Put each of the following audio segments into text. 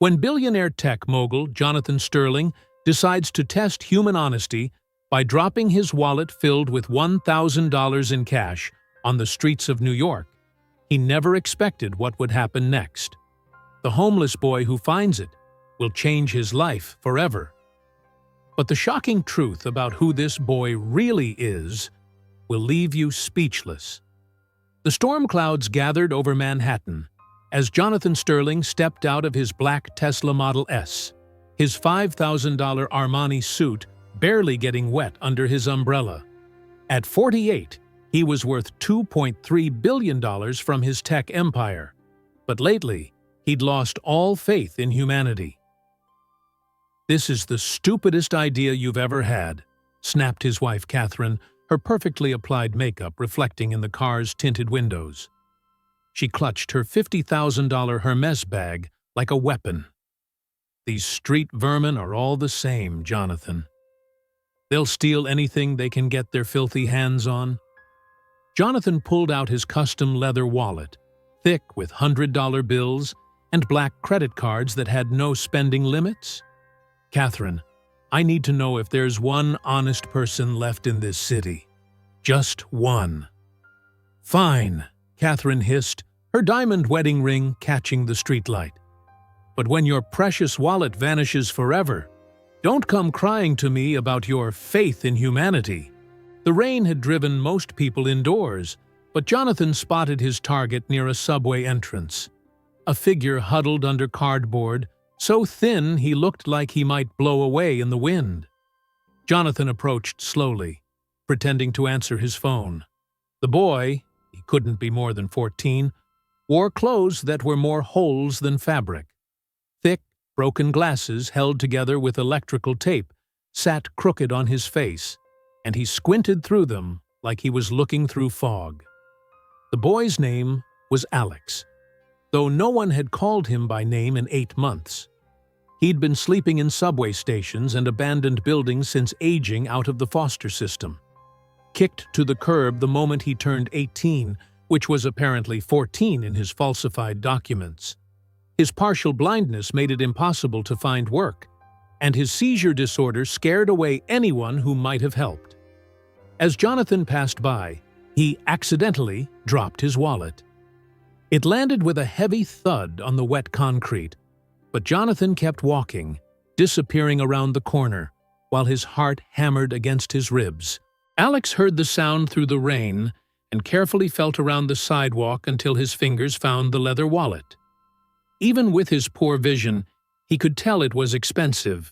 When billionaire tech mogul Jonathan Sterling decides to test human honesty by dropping his wallet filled with $1,000 in cash on the streets of New York, he never expected what would happen next. The homeless boy who finds it will change his life forever. But the shocking truth about who this boy really is will leave you speechless. The storm clouds gathered over Manhattan as Jonathan Sterling stepped out of his black Tesla Model S, his $5,000 Armani suit barely getting wet under his umbrella. At 48, he was worth $2.3 billion from his tech empire. But lately, he'd lost all faith in humanity. "This is the stupidest idea you've ever had," snapped his wife Catherine, her perfectly applied makeup reflecting in the car's tinted windows. She clutched her $50,000 Hermes bag like a weapon. "These street vermin are all the same, Jonathan. They'll steal anything they can get their filthy hands on." Jonathan pulled out his custom leather wallet, thick with $100 bills and black credit cards that had no spending limits. "Catherine, I need to know if there's one honest person left in this city. Just one." "Fine," Catherine hissed, her diamond wedding ring catching the streetlight. "But when your precious wallet vanishes forever, don't come crying to me about your faith in humanity." The rain had driven most people indoors, but Jonathan spotted his target near a subway entrance. A figure huddled under cardboard, so thin he looked like he might blow away in the wind. Jonathan approached slowly, pretending to answer his phone. The boy, he couldn't be more than 14, wore clothes that were more holes than fabric. Thick, broken glasses held together with electrical tape sat crooked on his face, and he squinted through them like he was looking through fog. The boy's name was Alex, though no one had called him by name in 8 months. He'd been sleeping in subway stations and abandoned buildings since aging out of the foster system. Kicked to the curb the moment he turned 18, which was apparently 14 in his falsified documents. His partial blindness made it impossible to find work, and his seizure disorder scared away anyone who might have helped. As Jonathan passed by, he accidentally dropped his wallet. It landed with a heavy thud on the wet concrete, but Jonathan kept walking, disappearing around the corner, while his heart hammered against his ribs. Alex heard the sound through the rain and carefully felt around the sidewalk until his fingers found the leather wallet. Even with his poor vision, he could tell it was expensive.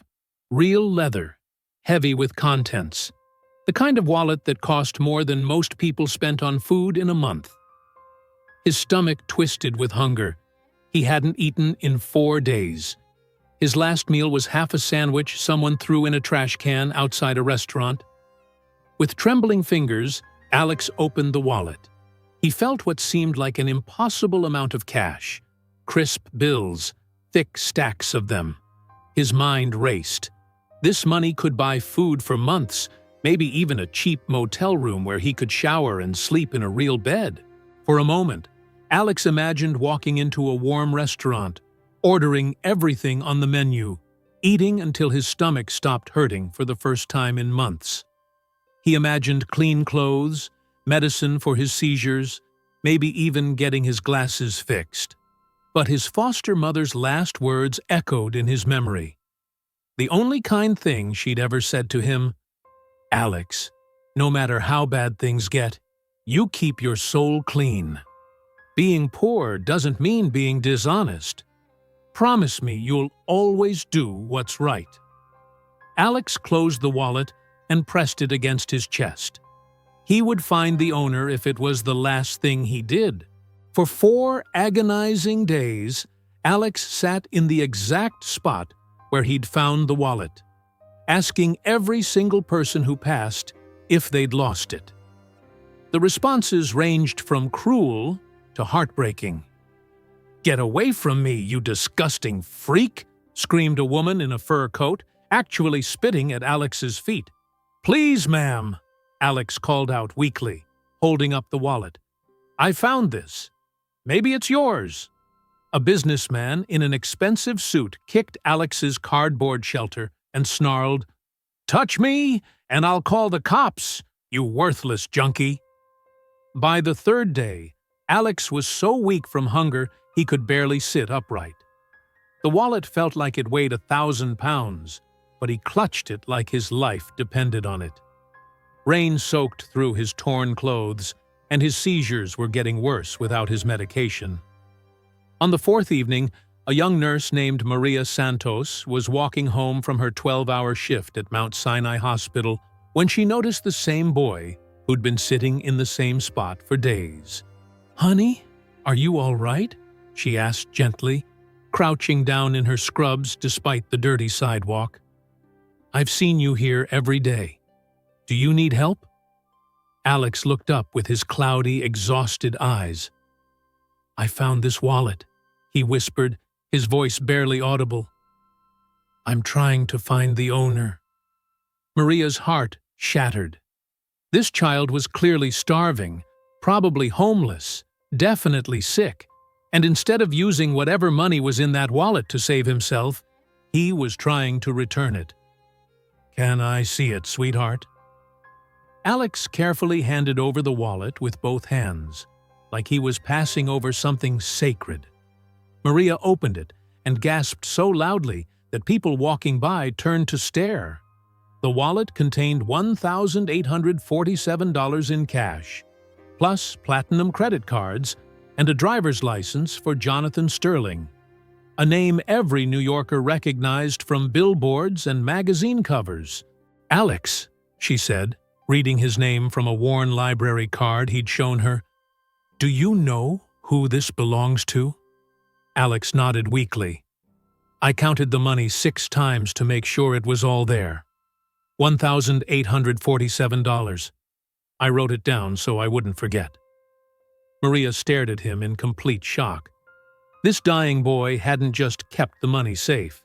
Real leather, heavy with contents. The kind of wallet that cost more than most people spent on food in a month. His stomach twisted with hunger. He hadn't eaten in 4 days. His last meal was half a sandwich someone threw in a trash can outside a restaurant. With trembling fingers, Alex opened the wallet. He felt what seemed like an impossible amount of cash. Crisp bills, thick stacks of them. His mind raced. This money could buy food for months, maybe even a cheap motel room where he could shower and sleep in a real bed. For a moment, Alex imagined walking into a warm restaurant, ordering everything on the menu, eating until his stomach stopped hurting for the first time in months. He imagined clean clothes, medicine for his seizures, maybe even getting his glasses fixed. But his foster mother's last words echoed in his memory. The only kind thing she'd ever said to him, "Alex, no matter how bad things get, you keep your soul clean. Being poor doesn't mean being dishonest. Promise me you'll always do what's right." Alex closed the wallet and pressed it against his chest. He would find the owner if it was the last thing he did. For 4 agonizing days, Alex sat in the exact spot where he'd found the wallet, asking every single person who passed if they'd lost it. The responses ranged from cruel to heartbreaking. "Get away from me, you disgusting freak!" screamed a woman in a fur coat, actually spitting at Alex's feet. "Please, ma'am," Alex called out weakly, holding up the wallet. "I found this. Maybe it's yours." A businessman in an expensive suit kicked Alex's cardboard shelter and snarled, "Touch me, and I'll call the cops, you worthless junkie." By the third day, Alex was so weak from hunger he could barely sit upright. The wallet felt like it weighed 1,000 pounds, but he clutched it like his life depended on it. Rain soaked through his torn clothes, and his seizures were getting worse without his medication. On the fourth evening, a young nurse named Maria Santos was walking home from her 12-hour shift at Mount Sinai Hospital when she noticed the same boy who'd been sitting in the same spot for days. "Honey, are you all right?" she asked gently, crouching down in her scrubs despite the dirty sidewalk. "I've seen you here every day. Do you need help?" Alex looked up with his cloudy, exhausted eyes. "I found this wallet," he whispered, his voice barely audible. "I'm trying to find the owner." Maria's heart shattered. This child was clearly starving, probably homeless, definitely sick, and instead of using whatever money was in that wallet to save himself, he was trying to return it. "Can I see it, sweetheart?" Alex carefully handed over the wallet with both hands, like he was passing over something sacred. Maria opened it and gasped so loudly that people walking by turned to stare. The wallet contained $1,847 in cash, plus platinum credit cards and a driver's license for Jonathan Sterling, a name every New Yorker recognized from billboards and magazine covers. "Alex," she said, reading his name from a worn library card he'd shown her, "do you know who this belongs to?" Alex nodded weakly. "I counted the money 6 times to make sure it was all there. $1,847. I wrote it down so I wouldn't forget." Maria stared at him in complete shock. This dying boy hadn't just kept the money safe.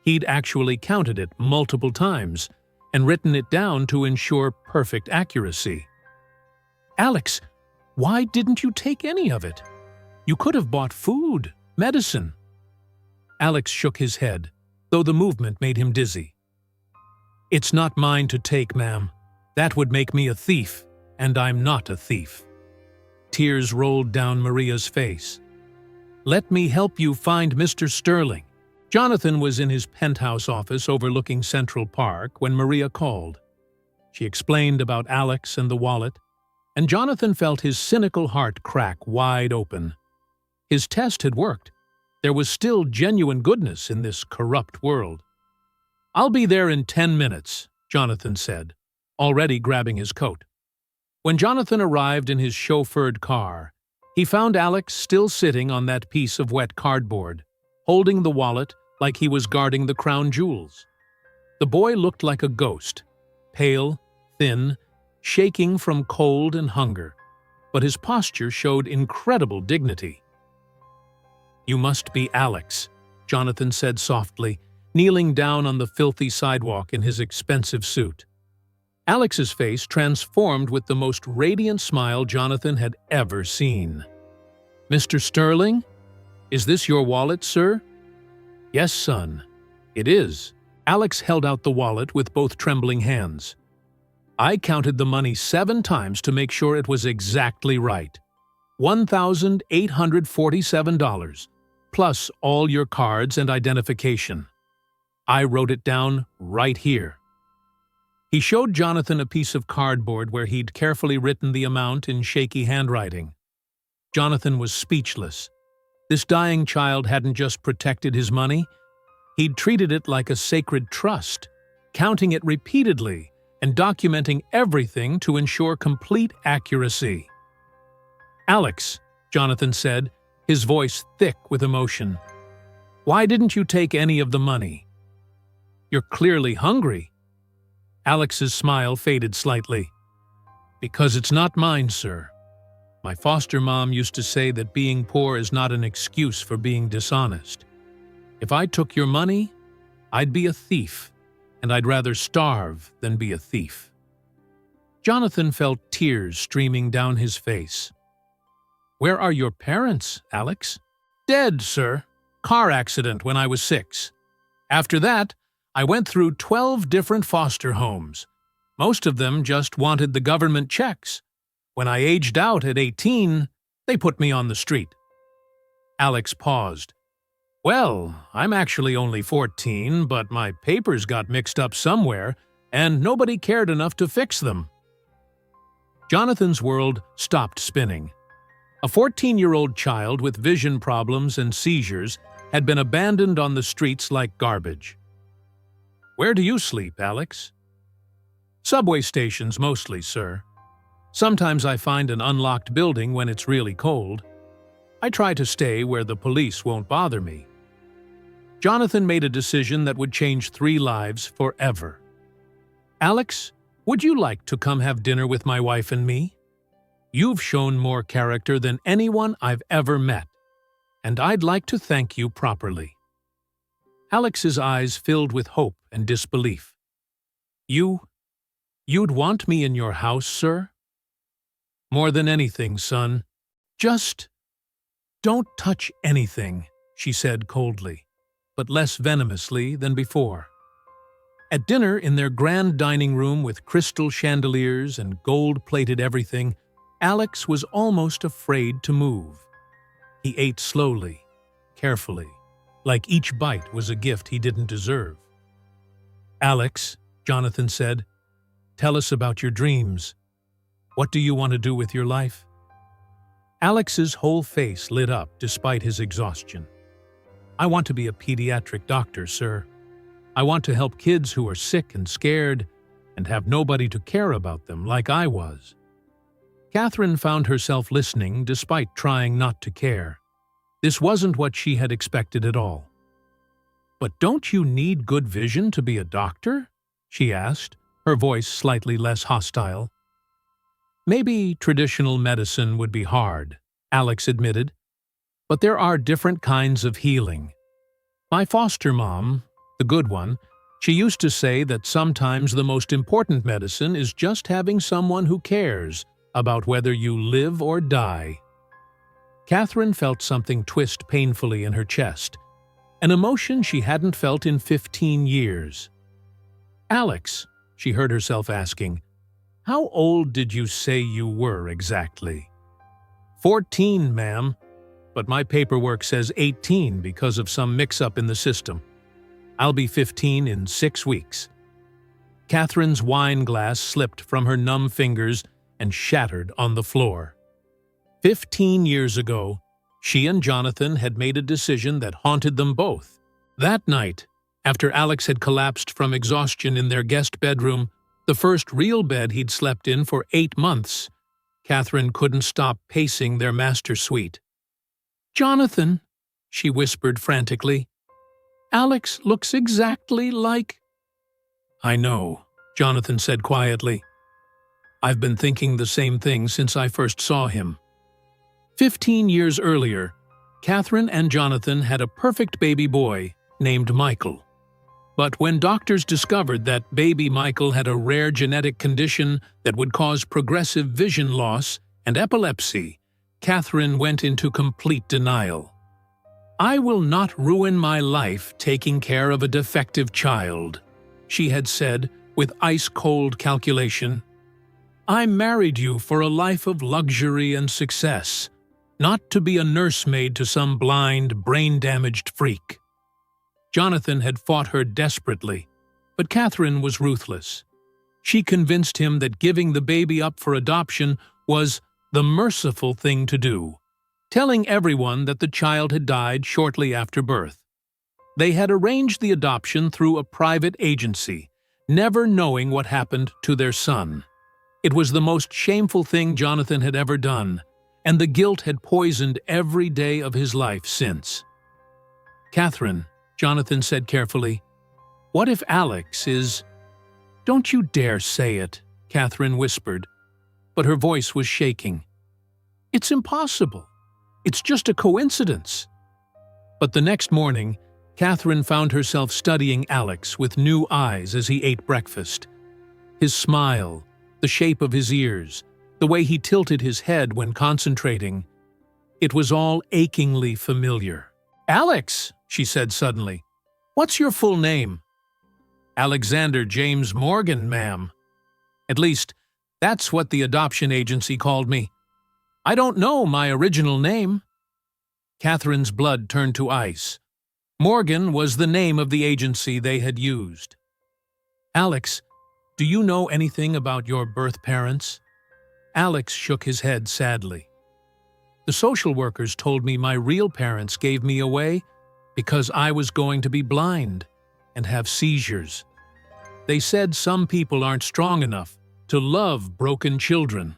He'd actually counted it multiple times and written it down to ensure perfect accuracy. "Alex, why didn't you take any of it? You could have bought food, medicine." Alex shook his head, though the movement made him dizzy. "It's not mine to take, ma'am. That would make me a thief, and I'm not a thief." Tears rolled down Maria's face. "Let me help you find Mr. Sterling." Jonathan was in his penthouse office overlooking Central Park when Maria called. She explained about Alex and the wallet, and Jonathan felt his cynical heart crack wide open. His test had worked. There was still genuine goodness in this corrupt world. "I'll be there in 10 minutes, Jonathan said, already grabbing his coat. When Jonathan arrived in his chauffeured car, he found Alex still sitting on that piece of wet cardboard, holding the wallet like he was guarding the crown jewels. The boy looked like a ghost, pale, thin, shaking from cold and hunger, but his posture showed incredible dignity. "You must be Alex," Jonathan said softly, kneeling down on the filthy sidewalk in his expensive suit. Alex's face transformed with the most radiant smile Jonathan had ever seen. "Mr. Sterling? Is this your wallet, sir?" "Yes, son. It is." Alex held out the wallet with both trembling hands. "I counted the money 7 times to make sure it was exactly right. $1,847, plus all your cards and identification. I wrote it down right here." He showed Jonathan a piece of cardboard where he'd carefully written the amount in shaky handwriting. Jonathan was speechless. This dying child hadn't just protected his money, he'd treated it like a sacred trust, counting it repeatedly and documenting everything to ensure complete accuracy. "Alex," Jonathan said, his voice thick with emotion, "why didn't you take any of the money? You're clearly hungry." Alex's smile faded slightly. "Because it's not mine, sir. My foster mom used to say that being poor is not an excuse for being dishonest. If I took your money, I'd be a thief, and I'd rather starve than be a thief." Jonathan felt tears streaming down his face. "Where are your parents, Alex?" Dead, sir. Car accident when I was 6. After that, I went through 12 different foster homes. Most of them just wanted the government checks. When I aged out at 18, they put me on the street. Alex paused. Well, I'm actually only 14, but my papers got mixed up somewhere, and nobody cared enough to fix them. Jonathan's world stopped spinning. A 14-year-old child with vision problems and seizures had been abandoned on the streets like garbage. Where do you sleep, Alex? Subway stations mostly, sir. Sometimes I find an unlocked building when it's really cold. I try to stay where the police won't bother me. Jonathan made a decision that would change 3 lives forever. Alex, would you like to come have dinner with my wife and me? You've shown more character than anyone I've ever met, and I'd like to thank you properly. Alex's eyes filled with hope and disbelief. You'd want me in your house, sir? More than anything, son. Just don't touch anything, she said coldly, but less venomously than before. At dinner in their grand dining room with crystal chandeliers and gold-plated everything, Alex was almost afraid to move. He ate slowly, carefully, like each bite was a gift he didn't deserve. Alex, Jonathan said, tell us about your dreams. What do you want to do with your life? Alex's whole face lit up despite his exhaustion. I want to be a pediatric doctor, sir. I want to help kids who are sick and scared and have nobody to care about them like I was. Catherine found herself listening despite trying not to care. This wasn't what she had expected at all. But don't you need good vision to be a doctor? She asked, her voice slightly less hostile. Maybe traditional medicine would be hard, Alex admitted, but there are different kinds of healing. My foster mom, the good one, she used to say that sometimes the most important medicine is just having someone who cares about whether you live or die. Catherine felt something twist painfully in her chest, an emotion she hadn't felt in 15 years. Alex, she heard herself asking, how old did you say you were exactly? 14, ma'am, but my paperwork says 18 because of some mix-up in the system. I'll be 15 in 6 weeks. Catherine's wine glass slipped from her numb fingers and shattered on the floor. 15 years ago, she and Jonathan had made a decision that haunted them both. That night, after Alex had collapsed from exhaustion in their guest bedroom, the first real bed he'd slept in for 8 months, Catherine couldn't stop pacing their master suite. Jonathan, she whispered frantically, Alex looks exactly like... I know, Jonathan said quietly. I've been thinking the same thing since I first saw him. 15 years earlier, Catherine and Jonathan had a perfect baby boy named Michael. But when doctors discovered that baby Michael had a rare genetic condition that would cause progressive vision loss and epilepsy, Catherine went into complete denial. I will not ruin my life taking care of a defective child, she had said with ice-cold calculation. I married you for a life of luxury and success, not to be a nursemaid to some blind, brain-damaged freak. Jonathan had fought her desperately, but Catherine was ruthless. She convinced him that giving the baby up for adoption was the merciful thing to do, telling everyone that the child had died shortly after birth. They had arranged the adoption through a private agency, never knowing what happened to their son. It was the most shameful thing Jonathan had ever done, and the guilt had poisoned every day of his life since. Catherine, Jonathan said carefully, what if Alex is... Don't you dare say it, Catherine whispered, but her voice was shaking. It's impossible. It's just a coincidence. But the next morning, Catherine found herself studying Alex with new eyes as he ate breakfast. His smile, the shape of his ears, the way he tilted his head when concentrating. It was all achingly familiar. "Alex," she said suddenly, "what's your full name?" "Alexander James Morgan, ma'am. At least, that's what the adoption agency called me. I don't know my original name." Catherine's blood turned to ice. Morgan was the name of the agency they had used. "Alex, do you know anything about your birth parents?" Alex shook his head sadly. "The social workers told me my real parents gave me away because I was going to be blind and have seizures. They said some people aren't strong enough to love broken children."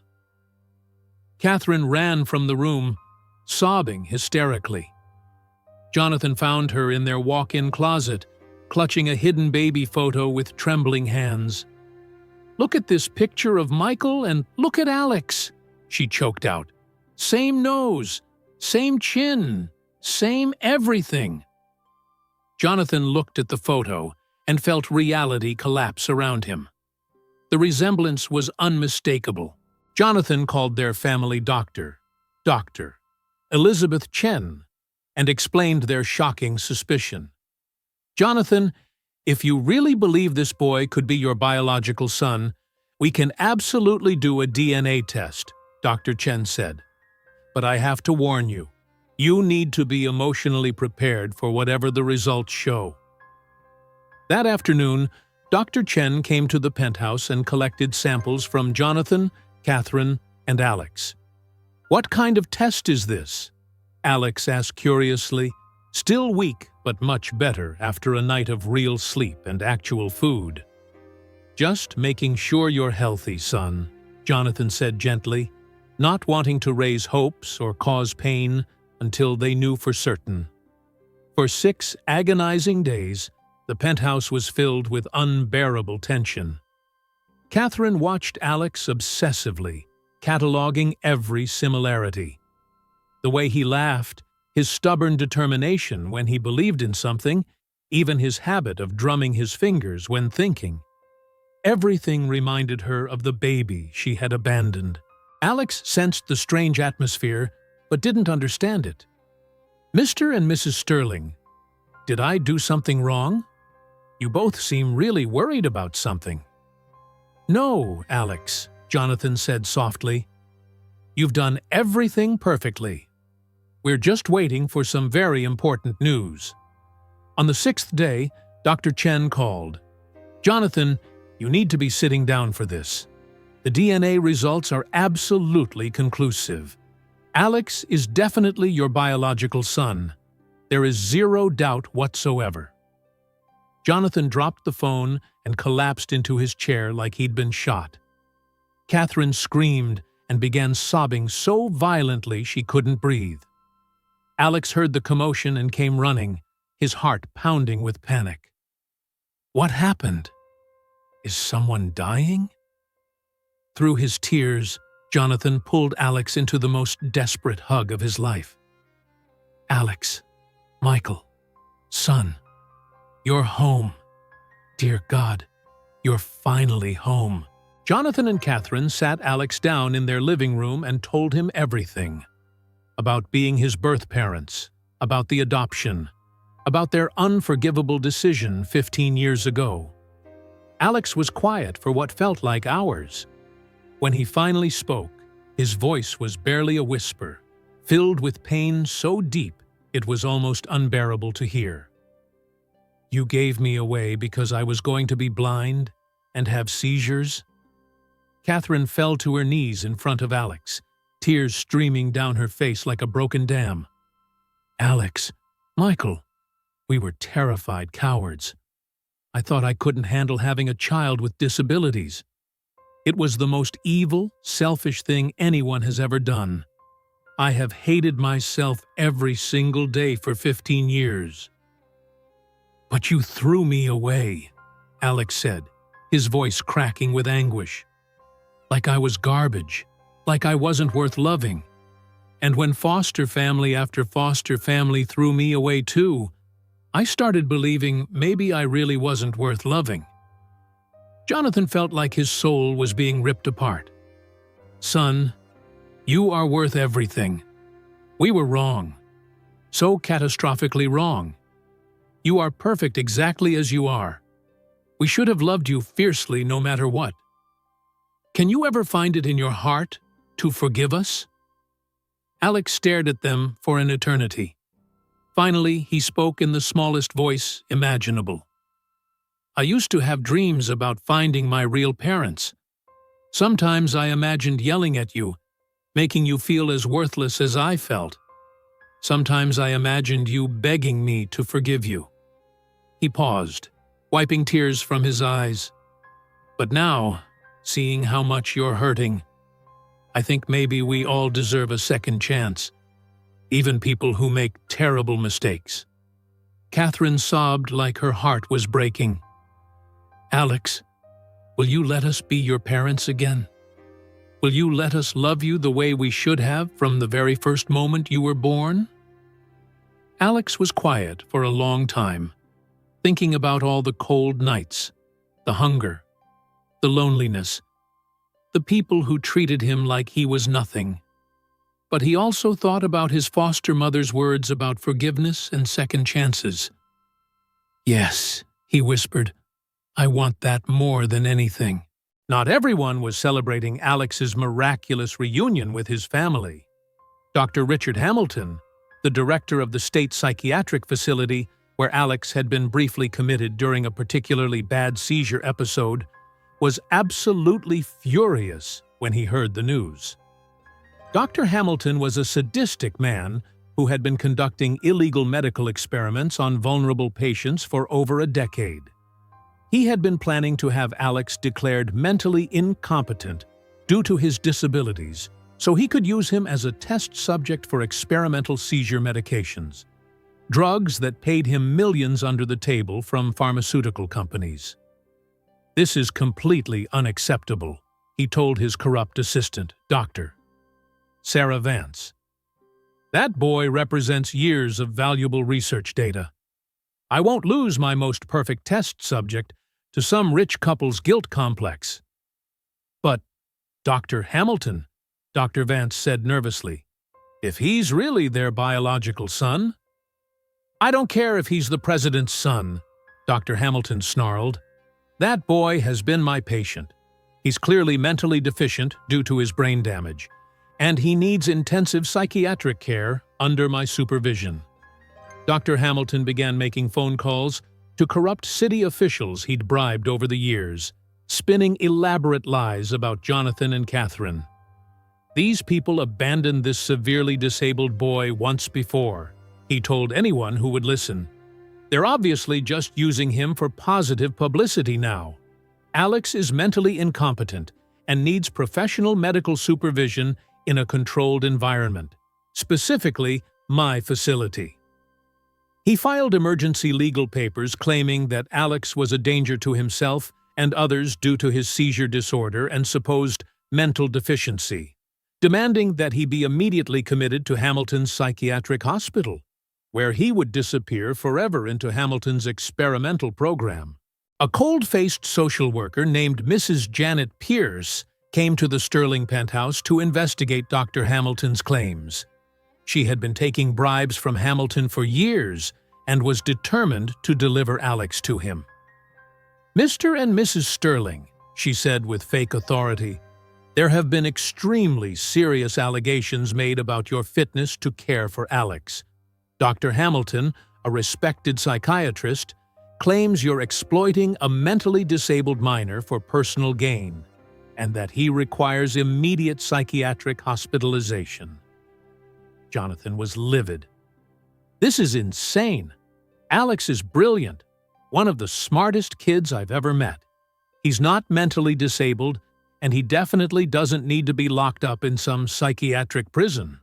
Catherine ran from the room, sobbing hysterically. Jonathan found her in their walk-in closet, clutching a hidden baby photo with trembling hands. "Look at this picture of Michael and look at Alex," she choked out. "Same nose, same chin, same everything." Jonathan looked at the photo and felt reality collapse around him. The resemblance was unmistakable. Jonathan called their family Dr. Elizabeth Chen, and explained their shocking suspicion. "Jonathan, if you really believe this boy could be your biological son, we can absolutely do a DNA test," Dr. Chen said. "But I have to warn you, you need to be emotionally prepared for whatever the results show." That afternoon, Dr. Chen came to the penthouse and collected samples from Jonathan, Catherine, and Alex. "What kind of test is this?" Alex asked curiously, still weak but much better after a night of real sleep and actual food. "Just making sure you're healthy, son," Jonathan said gently, not wanting to raise hopes or cause pain until they knew for certain. For 6 agonizing days, the penthouse was filled with unbearable tension. Catherine watched Alex obsessively, cataloging every similarity. The way he laughed, his stubborn determination when he believed in something, even his habit of drumming his fingers when thinking. Everything reminded her of the baby she had abandoned. Alex sensed the strange atmosphere, but didn't understand it. "Mr. and Mrs. Sterling, did I do something wrong? You both seem really worried about something." "No, Alex," Jonathan said softly. "You've done everything perfectly. We're just waiting for some very important news." On the 6th day, Dr. Chen called. "Jonathan, you need to be sitting down for this. The DNA results are absolutely conclusive. Alex is definitely your biological son. There is 0 doubt whatsoever." Jonathan dropped the phone and collapsed into his chair like he'd been shot. Catherine screamed and began sobbing so violently she couldn't breathe. Alex heard the commotion and came running, his heart pounding with panic. "What happened? Is someone dying?" Through his tears, Jonathan pulled Alex into the most desperate hug of his life. "Alex, Michael, son, you're home. Dear God, you're finally home." Jonathan and Catherine sat Alex down in their living room and told him everything. About being his birth parents, about the adoption, about their unforgivable decision 15 years ago. Alex was quiet for what felt like hours. When he finally spoke, his voice was barely a whisper, filled with pain so deep it was almost unbearable to hear. "You gave me away because I was going to be blind and have seizures?" Catherine fell to her knees in front of Alex, tears streaming down her face like a broken dam. "Alex, Michael, we were terrified cowards. I thought I couldn't handle having a child with disabilities. It was the most evil, selfish thing anyone has ever done. I have hated myself every single day for 15 years. "But you threw me away," Alex said, his voice cracking with anguish. "Like I was garbage, like I wasn't worth loving. And when foster family after foster family threw me away too, I started believing maybe I really wasn't worth loving." Jonathan felt like his soul was being ripped apart. "Son, you are worth everything. We were wrong. So catastrophically wrong. You are perfect exactly as you are. We should have loved you fiercely no matter what. Can you ever find it in your heart to forgive us?" Alex stared at them for an eternity. Finally, he spoke in the smallest voice imaginable. "I used to have dreams about finding my real parents. Sometimes I imagined yelling at you, making you feel as worthless as I felt. Sometimes I imagined you begging me to forgive you." He paused, wiping tears from his eyes. "But now, seeing how much you're hurting, I think maybe we all deserve a second chance, even people who make terrible mistakes." Catherine sobbed like her heart was breaking. "Alex, will you let us be your parents again? Will you let us love you the way we should have from the very first moment you were born?" Alex was quiet for a long time, thinking about all the cold nights, the hunger, the loneliness, the people who treated him like he was nothing. But he also thought about his foster mother's words about forgiveness and second chances. "Yes," he whispered, "I want that more than anything." Not everyone was celebrating Alex's miraculous reunion with his family. Dr. Richard Hamilton, the director of the state psychiatric facility where Alex had been briefly committed during a particularly bad seizure episode, was absolutely furious when he heard the news. Dr. Hamilton was a sadistic man who had been conducting illegal medical experiments on vulnerable patients for over a decade. He had been planning to have Alex declared mentally incompetent due to his disabilities, so he could use him as a test subject for experimental seizure medications, drugs that paid him millions under the table from pharmaceutical companies. "This is completely unacceptable," he told his corrupt assistant, Dr. Sarah Vance. "That boy represents years of valuable research data. I won't lose my most perfect test subject to some rich couple's guilt complex." "But, Dr. Hamilton," Dr. Vance said nervously, "if he's really their biological son—" "I don't care if he's the president's son," Dr. Hamilton snarled. "That boy has been my patient. He's clearly mentally deficient due to his brain damage, and he needs intensive psychiatric care under my supervision." Dr. Hamilton began making phone calls to corrupt city officials he'd bribed over the years, spinning elaborate lies about Jonathan and Catherine. "These people abandoned this severely disabled boy once before," he told anyone who would listen. "They're obviously just using him for positive publicity now. Alex is mentally incompetent and needs professional medical supervision in a controlled environment, specifically my facility." He filed emergency legal papers claiming that Alex was a danger to himself and others due to his seizure disorder and supposed mental deficiency, demanding that he be immediately committed to Hamilton's psychiatric hospital, where he would disappear forever into Hamilton's experimental program. A cold-faced social worker named Mrs. Janet Pierce came to the Sterling penthouse to investigate Dr. Hamilton's claims. She had been taking bribes from Hamilton for years and was determined to deliver Alex to him. "Mr. and Mrs. Sterling," she said with fake authority, "there have been extremely serious allegations made about your fitness to care for Alex. Dr. Hamilton, a respected psychiatrist, claims you're exploiting a mentally disabled minor for personal gain, and that he requires immediate psychiatric hospitalization." Jonathan was livid. "This is insane. Alex is brilliant, one of the smartest kids I've ever met. He's not mentally disabled, and he definitely doesn't need to be locked up in some psychiatric prison."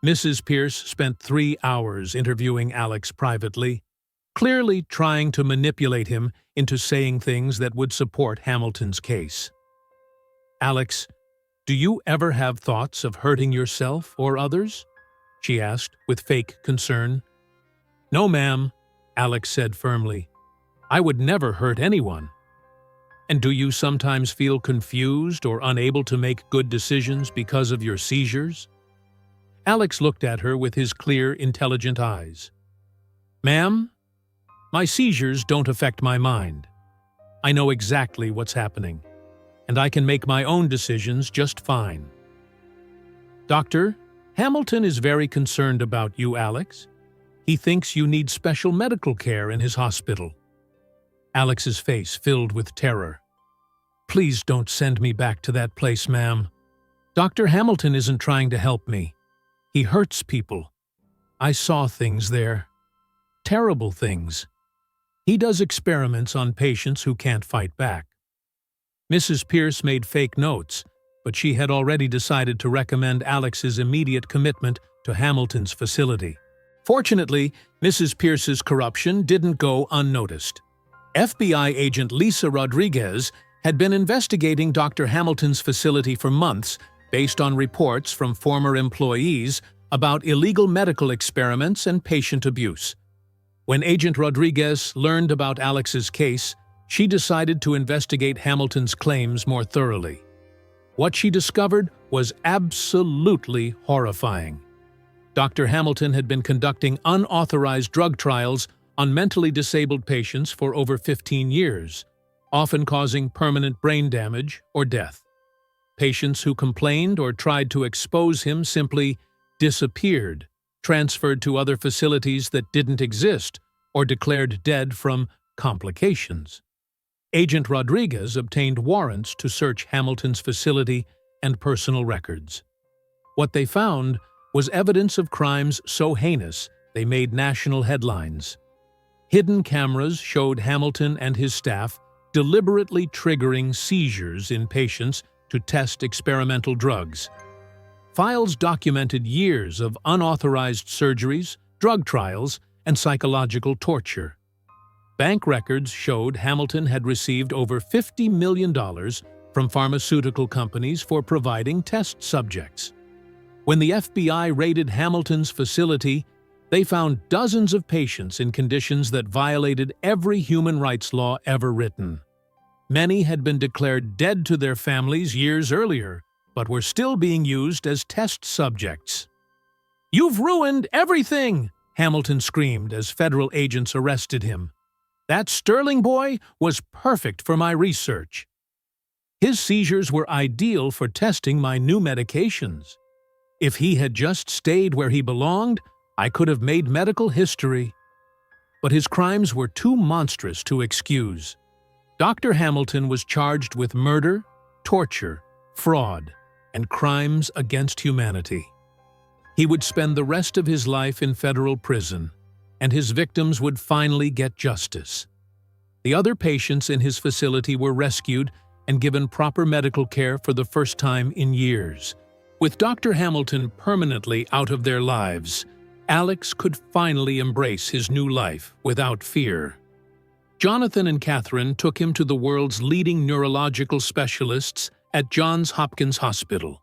Mrs. Pierce spent 3 hours interviewing Alex privately, clearly trying to manipulate him into saying things that would support Hamilton's case. "Alex, do you ever have thoughts of hurting yourself or others?" she asked with fake concern. "No, ma'am," Alex said firmly. "I would never hurt anyone." "And do you sometimes feel confused or unable to make good decisions because of your seizures?" Alex looked at her with his clear, intelligent eyes. "Ma'am, my seizures don't affect my mind. I know exactly what's happening, and I can make my own decisions just fine." "Doctor, Hamilton is very concerned about you, Alex. He thinks you need special medical care in his hospital." Alex's face filled with terror. "Please don't send me back to that place, ma'am. Dr. Hamilton isn't trying to help me. He hurts people. I saw things there. Terrible things. He does experiments on patients who can't fight back." Mrs. Pierce made fake notes, but she had already decided to recommend Alex's immediate commitment to Hamilton's facility. Fortunately, Mrs. Pierce's corruption didn't go unnoticed. FBI agent Lisa Rodriguez had been investigating Dr. Hamilton's facility for months based on reports from former employees about illegal medical experiments and patient abuse. When Agent Rodriguez learned about Alex's case, she decided to investigate Hamilton's claims more thoroughly. What she discovered was absolutely horrifying. Dr. Hamilton had been conducting unauthorized drug trials on mentally disabled patients for over 15 years, often causing permanent brain damage or death. Patients who complained or tried to expose him simply disappeared, transferred to other facilities that didn't exist, or declared dead from complications. Agent Rodriguez obtained warrants to search Hamilton's facility and personal records. What they found was evidence of crimes so heinous they made national headlines. Hidden cameras showed Hamilton and his staff deliberately triggering seizures in patients to test experimental drugs. Files documented years of unauthorized surgeries, drug trials, and psychological torture. Bank records showed Hamilton had received over $50 million from pharmaceutical companies for providing test subjects. When the FBI raided Hamilton's facility, they found dozens of patients in conditions that violated every human rights law ever written. Many had been declared dead to their families years earlier, but were still being used as test subjects. "You've ruined everything!" Hamilton screamed as federal agents arrested him. "That Sterling boy was perfect for my research. His seizures were ideal for testing my new medications. If he had just stayed where he belonged, I could have made medical history." But his crimes were too monstrous to excuse. Dr. Hamilton was charged with murder, torture, fraud, and crimes against humanity. He would spend the rest of his life in federal prison, and his victims would finally get justice. The other patients in his facility were rescued and given proper medical care for the first time in years. With Dr. Hamilton permanently out of their lives, Alex could finally embrace his new life without fear. Jonathan and Catherine took him to the world's leading neurological specialists at Johns Hopkins Hospital.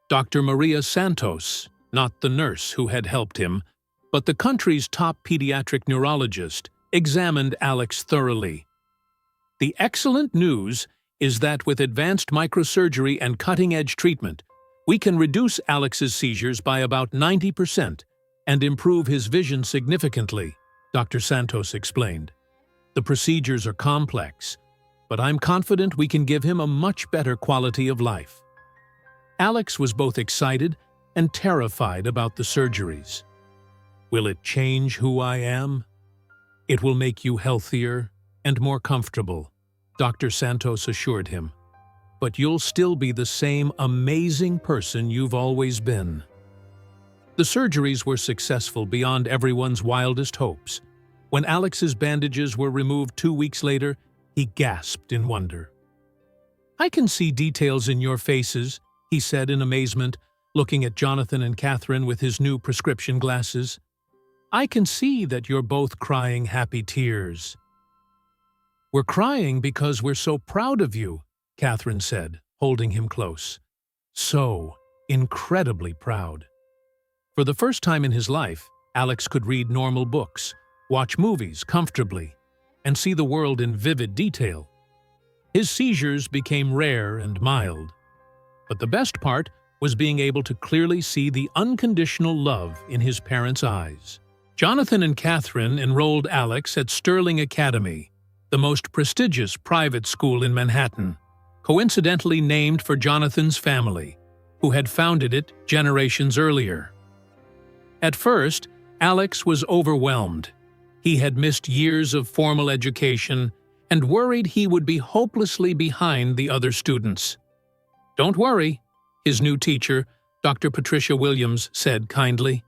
Dr. Maria Santos, not the nurse who had helped him, but the country's top pediatric neurologist, examined Alex thoroughly. The excellent news is that with advanced microsurgery and cutting-edge treatment, we can reduce Alex's seizures by about 90% and improve his vision significantly, Dr. Santos explained. "The procedures are complex, but I'm confident we can give him a much better quality of life." Alex was both excited and terrified about the surgeries. "Will it change who I am?" "It will make you healthier and more comfortable," Dr. Santos assured him. "But you'll still be the same amazing person you've always been." The surgeries were successful beyond everyone's wildest hopes. When Alex's bandages were removed 2 weeks later, he gasped in wonder. "I can see details in your faces," he said in amazement, looking at Jonathan and Catherine with his new prescription glasses. "I can see that you're both crying happy tears." "We're crying because we're so proud of you," Catherine said, holding him close. "So incredibly proud." For the first time in his life, Alex could read normal books, watch movies comfortably, and see the world in vivid detail. His seizures became rare and mild. But the best part was being able to clearly see the unconditional love in his parents' eyes. Jonathan and Catherine enrolled Alex at Sterling Academy, the most prestigious private school in Manhattan, coincidentally named for Jonathan's family, who had founded it generations earlier. At first, Alex was overwhelmed. He had missed years of formal education and worried he would be hopelessly behind the other students. "Don't worry," his new teacher, Dr. Patricia Williams, said kindly.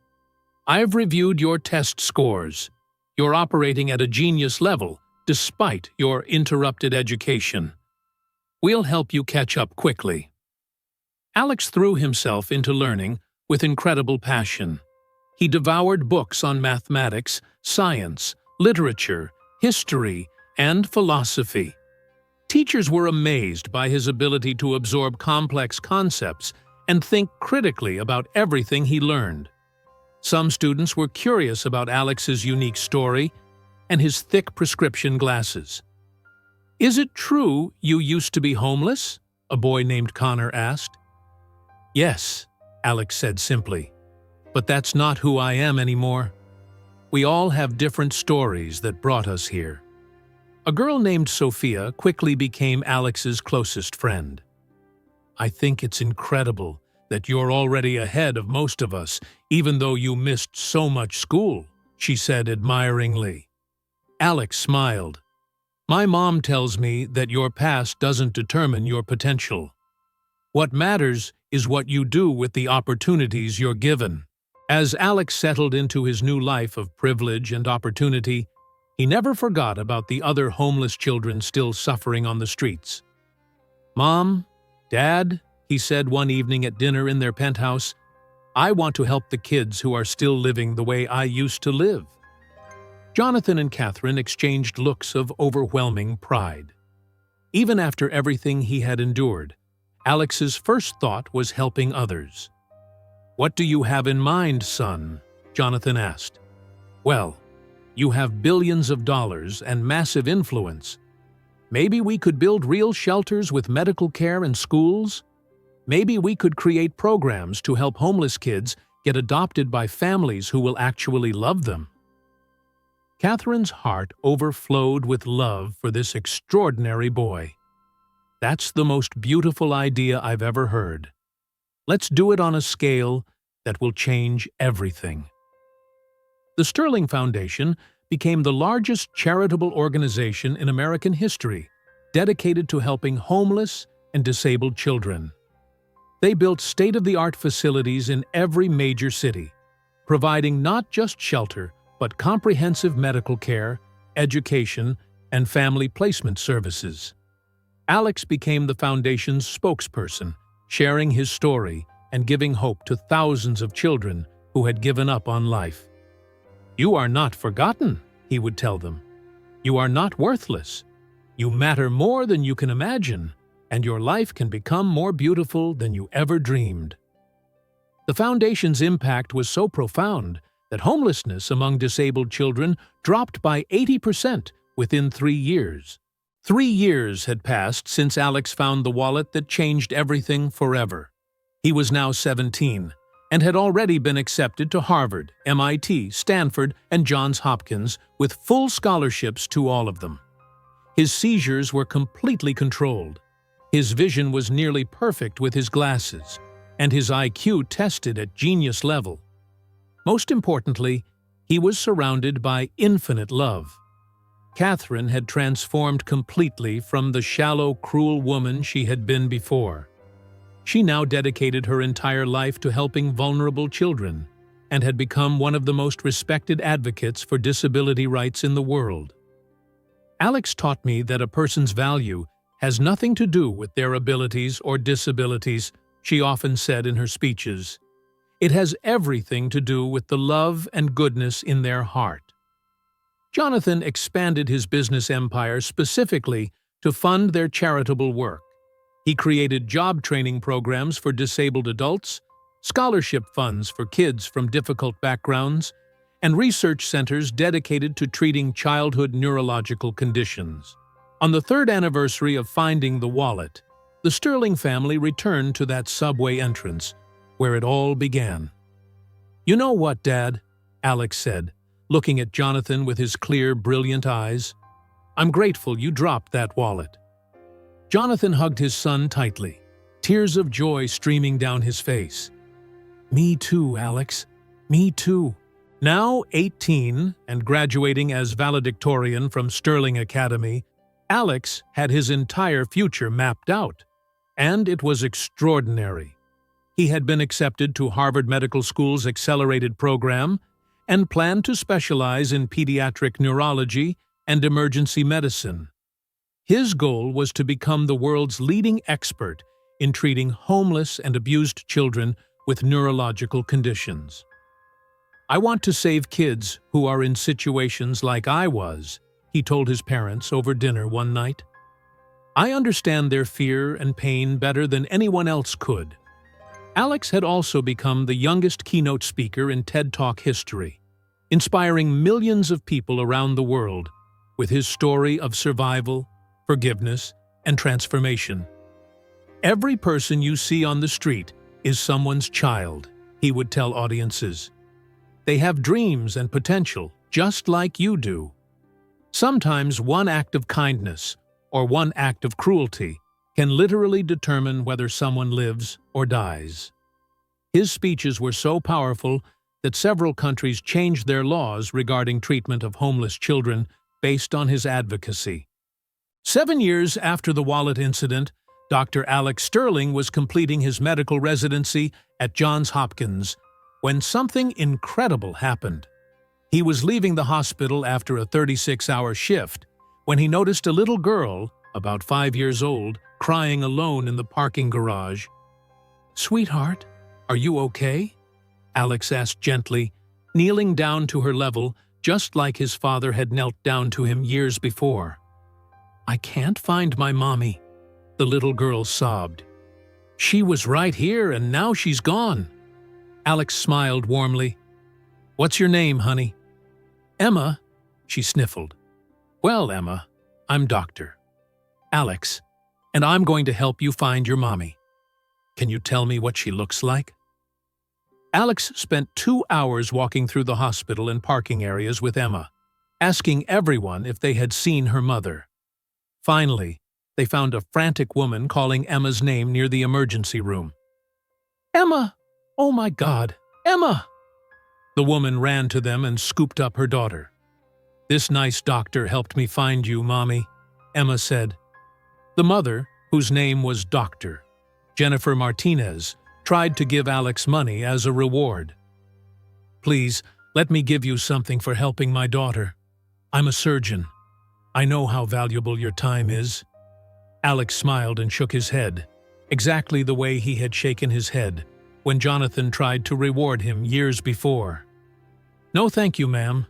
"I've reviewed your test scores. You're operating at a genius level, despite your interrupted education. We'll help you catch up quickly." Alex threw himself into learning with incredible passion. He devoured books on mathematics, science, literature, history, and philosophy. Teachers were amazed by his ability to absorb complex concepts and think critically about everything he learned. Some students were curious about Alex's unique story and his thick prescription glasses. "Is it true you used to be homeless?" a boy named Connor asked. "Yes," Alex said simply, "but that's not who I am anymore. We all have different stories that brought us here." A girl named Sophia quickly became Alex's closest friend. "I think it's incredible that you're already ahead of most of us, even though you missed so much school," she said admiringly. Alex smiled. "My mom tells me that your past doesn't determine your potential. What matters is what you do with the opportunities you're given." As Alex settled into his new life of privilege and opportunity, he never forgot about the other homeless children still suffering on the streets. "Mom, Dad," he said one evening at dinner in their penthouse, "I want to help the kids who are still living the way I used to live." Jonathan and Catherine exchanged looks of overwhelming pride. Even after everything he had endured, Alex's first thought was helping others. "What do you have in mind, son?" Jonathan asked. "Well, you have billions of dollars and massive influence. Maybe we could build real shelters with medical care and schools. Maybe we could create programs to help homeless kids get adopted by families who will actually love them." Catherine's heart overflowed with love for this extraordinary boy. "That's the most beautiful idea I've ever heard. Let's do it on a scale that will change everything." The Sterling Foundation became the largest charitable organization in American history, dedicated to helping homeless and disabled children. They built state-of-the-art facilities in every major city, providing not just shelter, but comprehensive medical care, education, and family placement services. Alex became the foundation's spokesperson, sharing his story and giving hope to thousands of children who had given up on life. "You are not forgotten," he would tell them. "You are not worthless. You matter more than you can imagine, and your life can become more beautiful than you ever dreamed." The foundation's impact was so profound that homelessness among disabled children dropped by 80% within 3 years. 3 years had passed since Alex found the wallet that changed everything forever. He was now 17 and had already been accepted to Harvard, MIT, Stanford, and Johns Hopkins with full scholarships to all of them. His seizures were completely controlled. His vision was nearly perfect with his glasses, and his IQ tested at genius level. Most importantly, he was surrounded by infinite love. Catherine had transformed completely from the shallow, cruel woman she had been before. She now dedicated her entire life to helping vulnerable children and had become one of the most respected advocates for disability rights in the world. Alex taught me that a person's value has nothing to do with their abilities or disabilities, she often said in her speeches. It has everything to do with the love and goodness in their heart. Jonathan expanded his business empire specifically to fund their charitable work. He created job training programs for disabled adults, scholarship funds for kids from difficult backgrounds, and research centers dedicated to treating childhood neurological conditions. On the 3rd anniversary of finding the wallet, the Sterling family returned to that subway entrance, where it all began. "You know what, Dad?" Alex said, looking at Jonathan with his clear, brilliant eyes. "I'm grateful you dropped that wallet." Jonathan hugged his son tightly, tears of joy streaming down his face. "Me too, Alex. Me too." Now 18 and graduating as valedictorian from Sterling Academy, Alex had his entire future mapped out. And it was extraordinary. He had been accepted to Harvard Medical School's accelerated program and planned to specialize in pediatric neurology and emergency medicine. His goal was to become the world's leading expert in treating homeless and abused children with neurological conditions. "I want to save kids who are in situations like I was," he told his parents over dinner one night. "I understand their fear and pain better than anyone else could." Alex had also become the youngest keynote speaker in TED Talk history, inspiring millions of people around the world with his story of survival, forgiveness, and transformation. "Every person you see on the street is someone's child," he would tell audiences. "They have dreams and potential, just like you do. Sometimes one act of kindness or one act of cruelty can literally determine whether someone lives or dies." His speeches were so powerful that several countries changed their laws regarding treatment of homeless children based on his advocacy. 7 years after the wallet incident, Dr. Alex Sterling was completing his medical residency at Johns Hopkins when something incredible happened. He was leaving the hospital after a 36-hour shift when he noticed a little girl, about 5 years old, crying alone in the parking garage. "Sweetheart, are you okay?" Alex asked gently, kneeling down to her level just like his father had knelt down to him years before. "I can't find my mommy," the little girl sobbed. "She was right here and now she's gone." Alex smiled warmly. "What's your name, honey?" "Emma," she sniffled. "Well, Emma, I'm Dr. Alex, and I'm going to help you find your mommy. Can you tell me what she looks like?" Alex spent 2 hours walking through the hospital and parking areas with Emma, asking everyone if they had seen her mother. Finally, they found a frantic woman calling Emma's name near the emergency room. "Emma! Oh my God! Emma!" The woman ran to them and scooped up her daughter. "This nice doctor helped me find you, Mommy," Emma said. The mother, whose name was Dr. Jennifer Martinez, tried to give Alex money as a reward. "Please, let me give you something for helping my daughter. I'm a surgeon. I know how valuable your time is." Alex smiled and shook his head, exactly the way he had shaken his head when Jonathan tried to reward him years before. "No thank you, ma'am.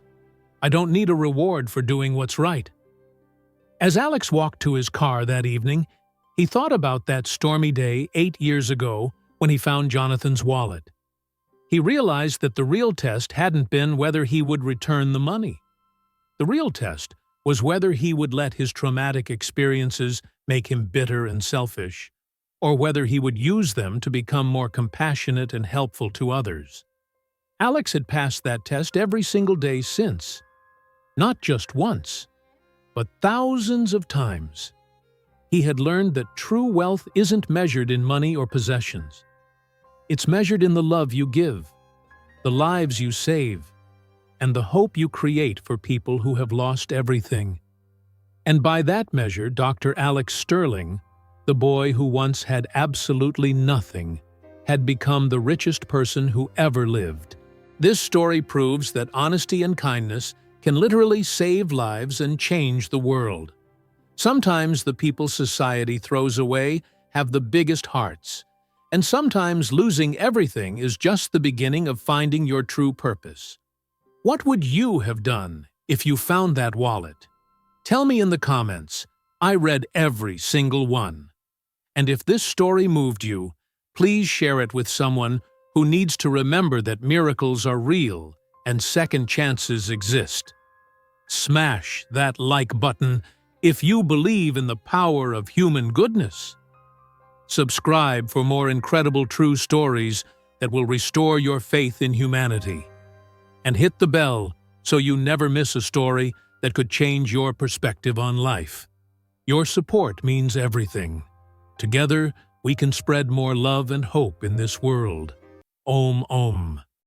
I don't need a reward for doing what's right." As Alex walked to his car that evening, he thought about that stormy day 8 years ago when he found Jonathan's wallet. He realized that the real test hadn't been whether he would return the money. The real test was whether he would let his traumatic experiences make him bitter and selfish, or whether he would use them to become more compassionate and helpful to others. Alex had passed that test every single day since. Not just once, but thousands of times. He had learned that true wealth isn't measured in money or possessions. It's measured in the love you give, the lives you save, and the hope you create for people who have lost everything. And by that measure, Dr. Alex Sterling, the boy who once had absolutely nothing, had become the richest person who ever lived. This story proves that honesty and kindness can literally save lives and change the world. Sometimes the people society throws away have the biggest hearts, and sometimes losing everything is just the beginning of finding your true purpose. What would you have done if you found that wallet? Tell me in the comments. I read every single one. And if this story moved you, please share it with someone who needs to remember that miracles are real and second chances exist. Smash that like button if you believe in the power of human goodness. Subscribe for more incredible true stories that will restore your faith in humanity. And hit the bell so you never miss a story that could change your perspective on life. Your support means everything. Together, we can spread more love and hope in this world. Om Om.